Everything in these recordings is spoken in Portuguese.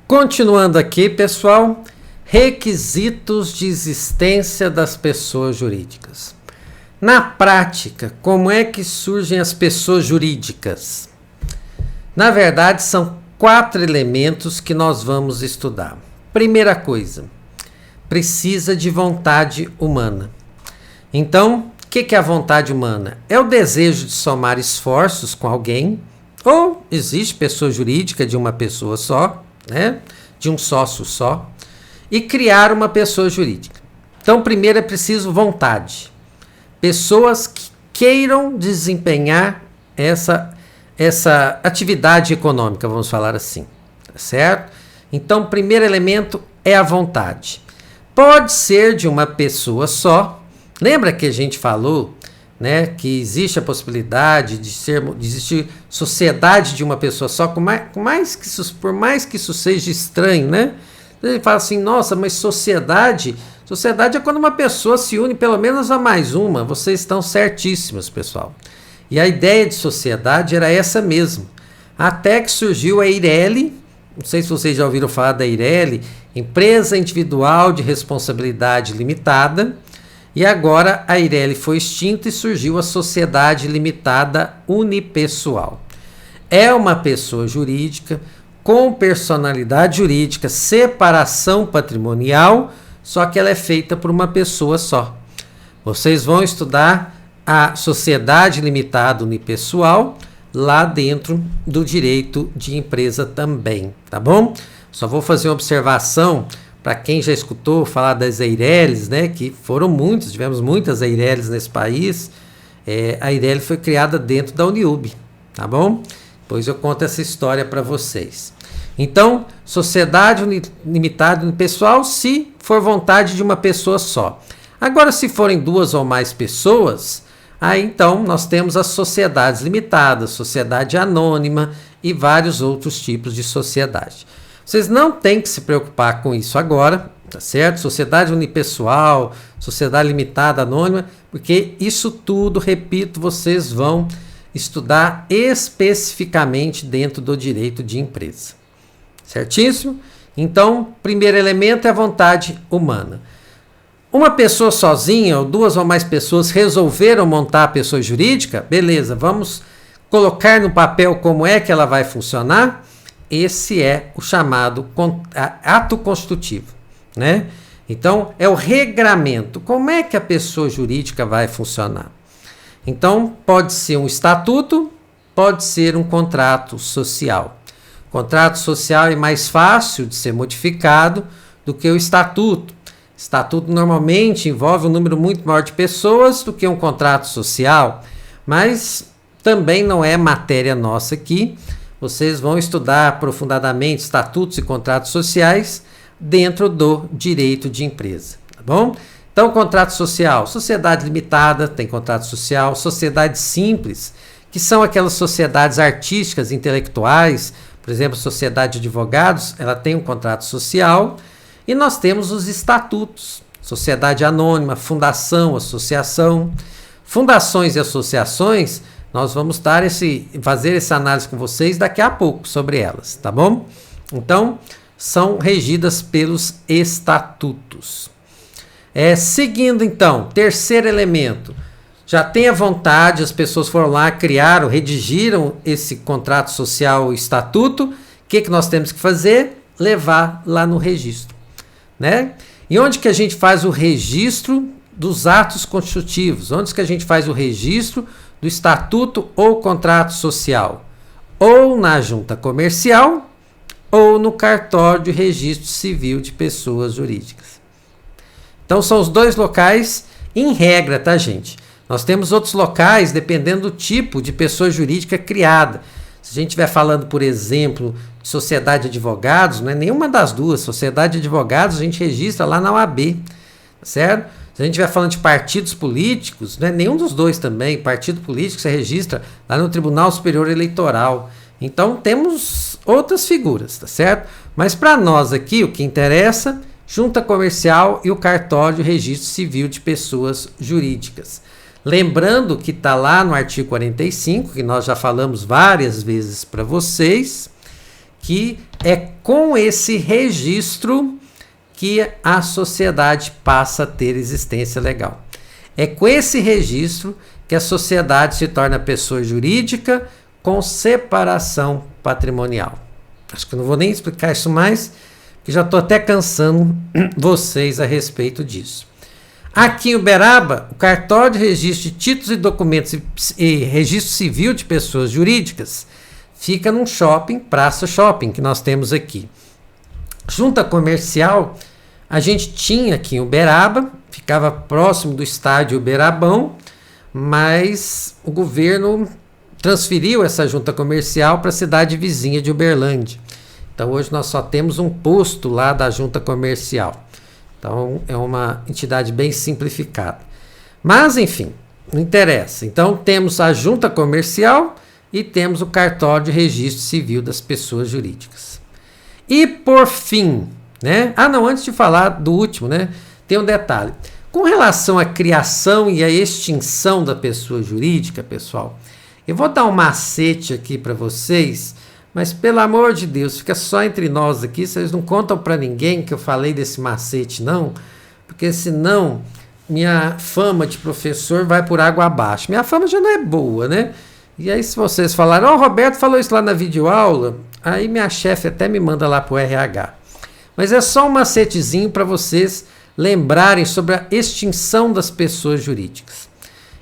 Continuando aqui, pessoal, requisitos de existência das pessoas jurídicas. Na prática, como é que surgem as pessoas jurídicas? Na verdade, são 4 elementos que nós vamos estudar. Primeira coisa, precisa de vontade humana. Então, o que é a vontade humana? É o desejo de somar esforços com alguém, ou existe pessoa jurídica de uma pessoa só, né? De um sócio só, e criar uma pessoa jurídica. Então, primeiro é preciso vontade. Pessoas que queiram desempenhar essa atividade econômica, vamos falar assim, certo? Então, o primeiro elemento é a vontade. Pode ser de uma pessoa só. Lembra que a gente falou, né, que existe a possibilidade de existir sociedade de uma pessoa só, por mais que isso seja estranho, né? Ele fala assim, nossa, mas sociedade é quando uma pessoa se une pelo menos a mais uma. Vocês estão certíssimos, pessoal. E a ideia de sociedade era essa mesmo. Até que surgiu a Eireli, não sei se vocês já ouviram falar da Eireli, Empresa Individual de Responsabilidade Limitada. E agora a Eireli foi extinta e surgiu a Sociedade Limitada Unipessoal. É uma pessoa jurídica com personalidade jurídica, separação patrimonial, só que ela é feita por uma pessoa só. Vocês vão estudar a Sociedade Limitada Unipessoal lá dentro do direito de empresa também, tá bom? Só vou fazer uma observação. Para quem já escutou falar das Eirelis, né, que foram muitas, tivemos muitas Eirelis nesse país, a Eireli foi criada dentro da Uniub, tá bom? Depois eu conto essa história para vocês. Então, sociedade limitada unipessoal, se for vontade de uma pessoa só. Agora, se forem 2 ou mais pessoas, aí então nós temos as sociedades limitadas, sociedade anônima e vários outros tipos de sociedade. Vocês não têm que se preocupar com isso agora, tá certo? Sociedade unipessoal, sociedade limitada, anônima, porque isso tudo, repito, vocês vão estudar especificamente dentro do direito de empresa. Certíssimo? Então, primeiro elemento é a vontade humana. Uma pessoa sozinha ou 2 ou mais pessoas resolveram montar a pessoa jurídica, beleza, vamos colocar no papel como é que ela vai funcionar. Esse é o chamado ato constitutivo, né? Então, é o regramento. Como é que a pessoa jurídica vai funcionar? Então, pode ser um estatuto, pode ser um contrato social. O contrato social é mais fácil de ser modificado do que o estatuto. Estatuto normalmente envolve um número muito maior de pessoas do que um contrato social, mas também não é matéria nossa aqui. Vocês vão estudar aprofundadamente estatutos e contratos sociais dentro do direito de empresa, tá bom? Então, contrato social, sociedade limitada tem contrato social, sociedade simples, que são aquelas sociedades artísticas, intelectuais, por exemplo, sociedade de advogados, ela tem um contrato social, e nós temos os estatutos, sociedade anônima, fundação, associação. Fundações e associações, nós vamos fazer essa análise com vocês daqui a pouco sobre elas, tá bom? Então, são regidas pelos estatutos. Seguindo então, terceiro elemento, já tem a vontade, as pessoas foram lá, criaram, redigiram esse contrato social, o estatuto, o que nós temos que fazer? Levar lá no registro, né? E onde que a gente faz o registro dos atos constitutivos? Onde que a gente faz o registro do estatuto ou contrato social? Ou na junta comercial ou no cartório de registro civil de pessoas jurídicas. Então são os 2 locais em regra, tá, gente? Nós temos outros locais dependendo do tipo de pessoa jurídica criada. Se a gente estiver falando, por exemplo, de sociedade de advogados, não é nenhuma das duas. Sociedade de advogados a gente registra lá na OAB, certo? Se a gente estiver falando de partidos políticos, não é nenhum dos 2 também. Partido político você registra lá no Tribunal Superior Eleitoral. Então temos outras figuras, tá certo? Mas para nós aqui o que interessa, junta comercial e o cartório de registro civil de pessoas jurídicas. Lembrando que está lá no artigo 45, que nós já falamos várias vezes para vocês, que é com esse registro que a sociedade passa a ter existência legal. É com esse registro que a sociedade se torna pessoa jurídica com separação patrimonial. Acho que eu não vou nem explicar isso mais, porque já estou até cansando vocês a respeito disso. Aqui em Uberaba, o cartório de registro de títulos e documentos e registro civil de pessoas jurídicas fica num shopping, Praça Shopping, que nós temos aqui. Junta comercial, a gente tinha aqui em Uberaba, ficava próximo do estádio Uberabão, mas o governo transferiu essa junta comercial para a cidade vizinha de Uberlândia. Então hoje nós só temos um posto lá da junta comercial. Então é uma entidade bem simplificada. Mas enfim, não interessa. Então temos a junta comercial e temos o cartório de registro civil das pessoas jurídicas. E por fim, né? Antes de falar do último, né? Tem um detalhe. Com relação à criação e à extinção da pessoa jurídica, pessoal, eu vou dar um macete aqui para vocês, mas pelo amor de Deus, fica só entre nós aqui, vocês não contam para ninguém que eu falei desse macete, não, porque senão minha fama de professor vai por água abaixo. Minha fama já não é boa, né? E aí se vocês falarem, o Roberto falou isso lá na videoaula, aí minha chefe até me manda lá pro RH. Mas é só um macetezinho para vocês lembrarem sobre a extinção das pessoas jurídicas.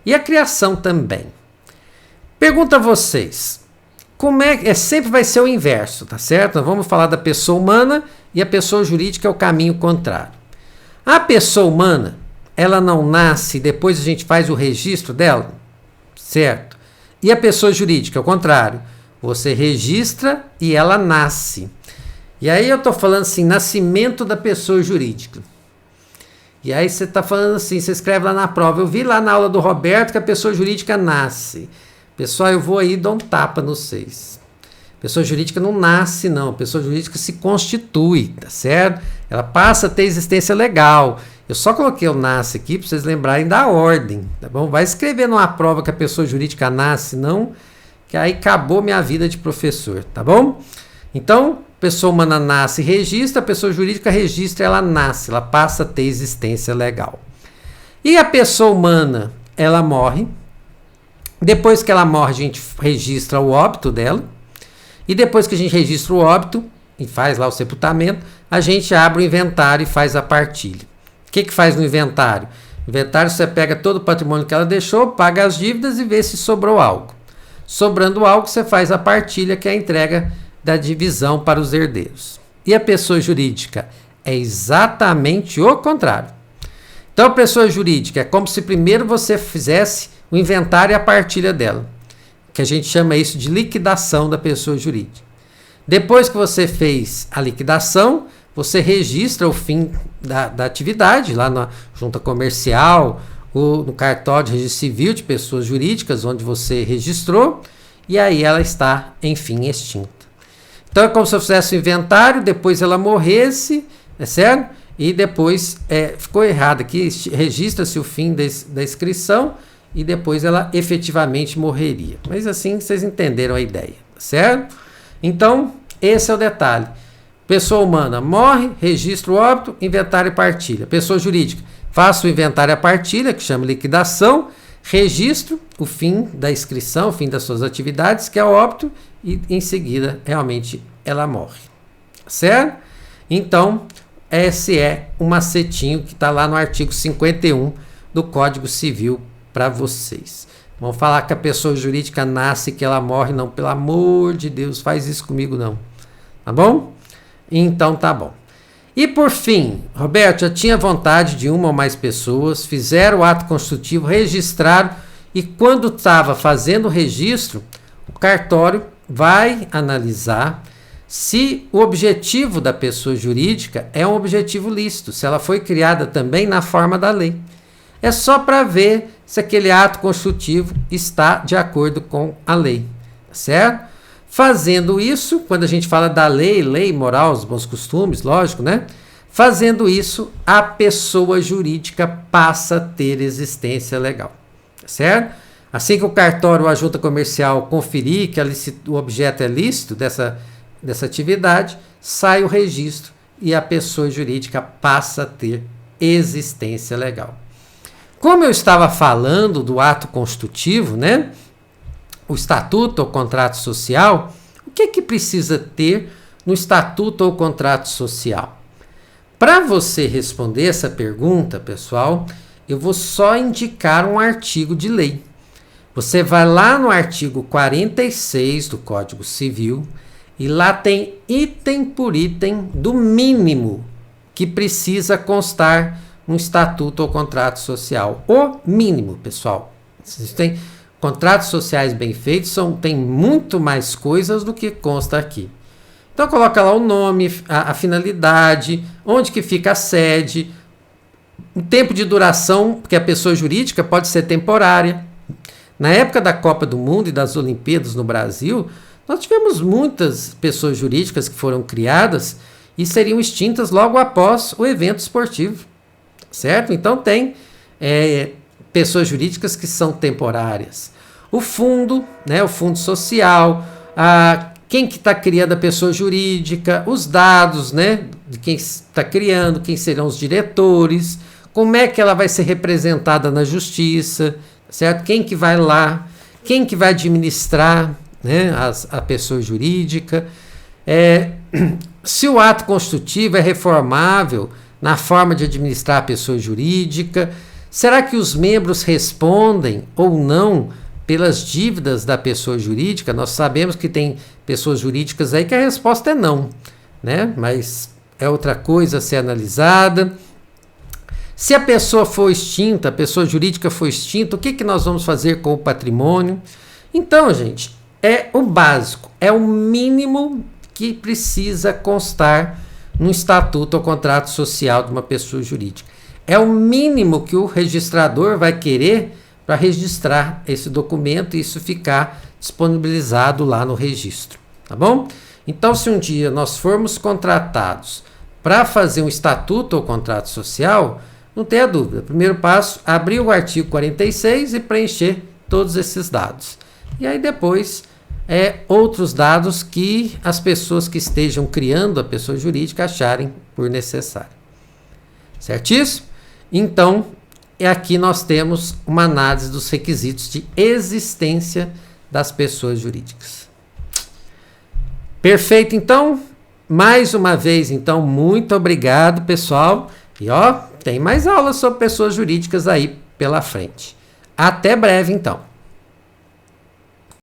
E a criação também. Pergunto a vocês, como sempre vai ser o inverso, tá certo? Nós vamos falar da pessoa humana e a pessoa jurídica é o caminho contrário. A pessoa humana, ela não nasce e depois a gente faz o registro dela, certo? E a pessoa jurídica, é o contrário. Você registra e ela nasce. E aí eu estou falando assim, nascimento da pessoa jurídica. E aí você está falando assim, você escreve lá na prova. Eu vi lá na aula do Roberto que a pessoa jurídica nasce. Pessoal, eu vou aí dar um tapa nos seis. Pessoa jurídica não nasce, não. A pessoa jurídica se constitui, tá certo? Ela passa a ter existência legal. Eu só coloquei o nasce aqui para vocês lembrarem da ordem, tá bom? Vai escrever numa prova que a pessoa jurídica nasce, não, que aí acabou minha vida de professor, tá bom? Então, pessoa humana nasce e registra, a pessoa jurídica registra, ela nasce, ela passa a ter existência legal. E a pessoa humana, ela morre. Depois que ela morre, a gente registra o óbito dela. E depois que a gente registra o óbito e faz lá o sepultamento, a gente abre o inventário e faz a partilha. O que faz no inventário? No inventário você pega todo o patrimônio que ela deixou, paga as dívidas e vê se sobrou algo. Sobrando algo, você faz a partilha, que é a entrega da divisão para os herdeiros. E a pessoa jurídica é exatamente o contrário. Então, a pessoa jurídica é como se primeiro você fizesse o inventário e a partilha dela, que a gente chama isso de liquidação da pessoa jurídica. Depois que você fez a liquidação, você registra o fim da atividade lá na junta comercial, ou no cartório de registro civil de pessoas jurídicas, onde você registrou, e aí ela está, enfim, extinta. Então é como se eu fizesse o inventário, depois ela morresse, é certo? E depois, ficou errado aqui, registra-se o fim da inscrição e depois ela efetivamente morreria. Mas assim vocês entenderam a ideia, certo? Então, esse é o detalhe. Pessoa humana morre, registra o óbito, inventário e partilha. Pessoa jurídica, faço o inventário e a partilha, que chama liquidação, registro o fim da inscrição, o fim das suas atividades, que é o óbito, e em seguida, realmente, ela morre. Certo? Então, esse é um macetinho que está lá no artigo 51 do Código Civil para vocês. Vão falar que a pessoa jurídica nasce e que ela morre. Não, pelo amor de Deus, faz isso comigo não. Tá bom? Então tá bom. E por fim, Roberto, já tinha vontade de uma ou mais pessoas, fizeram o ato constitutivo, registraram, e quando estava fazendo o registro, o cartório vai analisar se o objetivo da pessoa jurídica é um objetivo lícito, se ela foi criada também na forma da lei. É só para ver se aquele ato constitutivo está de acordo com a lei, certo? Fazendo isso, quando a gente fala da lei moral, os bons costumes, lógico, né? Fazendo isso, a pessoa jurídica passa a ter existência legal, certo? Assim que o cartório ou a junta comercial conferir que o objeto é lícito dessa dessa atividade, sai o registro e a pessoa jurídica passa a ter existência legal. Como eu estava falando do ato constitutivo, né? O estatuto ou contrato social, o que precisa ter no estatuto ou contrato social? Para você responder essa pergunta, pessoal, eu vou só indicar um artigo de lei. Você vai lá no artigo 46 do Código Civil e lá tem item por item do mínimo que precisa constar no estatuto ou contrato social. O mínimo, pessoal. Vocês têm contratos sociais bem feitos, tem muito mais coisas do que consta aqui. Então coloca lá o nome, a finalidade, onde que fica a sede, o tempo de duração, porque a pessoa jurídica pode ser temporária. Na época da Copa do Mundo e das Olimpíadas no Brasil, nós tivemos muitas pessoas jurídicas que foram criadas e seriam extintas logo após o evento esportivo, certo? Então tem pessoas jurídicas que são temporárias. O fundo, né, o fundo social, quem que está criando a pessoa jurídica, os dados, né, de quem está criando, quem serão os diretores, como é que ela vai ser representada na justiça, certo? Quem que vai lá, quem que vai administrar, né, a pessoa jurídica, se o ato constitutivo é reformável na forma de administrar a pessoa jurídica, será que os membros respondem ou não pelas dívidas da pessoa jurídica? Nós sabemos que tem pessoas jurídicas aí que a resposta é não, né? Mas é outra coisa a ser analisada. Se a pessoa for extinta, a pessoa jurídica for extinta, o que nós vamos fazer com o patrimônio? Então, gente, é o básico, é o mínimo que precisa constar no estatuto ou contrato social de uma pessoa jurídica. É o mínimo que o registrador vai querer para registrar esse documento e isso ficar disponibilizado lá no registro, tá bom? Então, se um dia nós formos contratados para fazer um estatuto ou contrato social, não tenha dúvida. O primeiro passo, abrir o artigo 46 e preencher todos esses dados. E aí depois, outros dados que as pessoas que estejam criando a pessoa jurídica acharem por necessário. Certíssimo? Então, aqui nós temos uma análise dos requisitos de existência das pessoas jurídicas. Perfeito, então. Mais uma vez, então, muito obrigado, pessoal. E tem mais aulas sobre pessoas jurídicas aí pela frente. Até breve, então.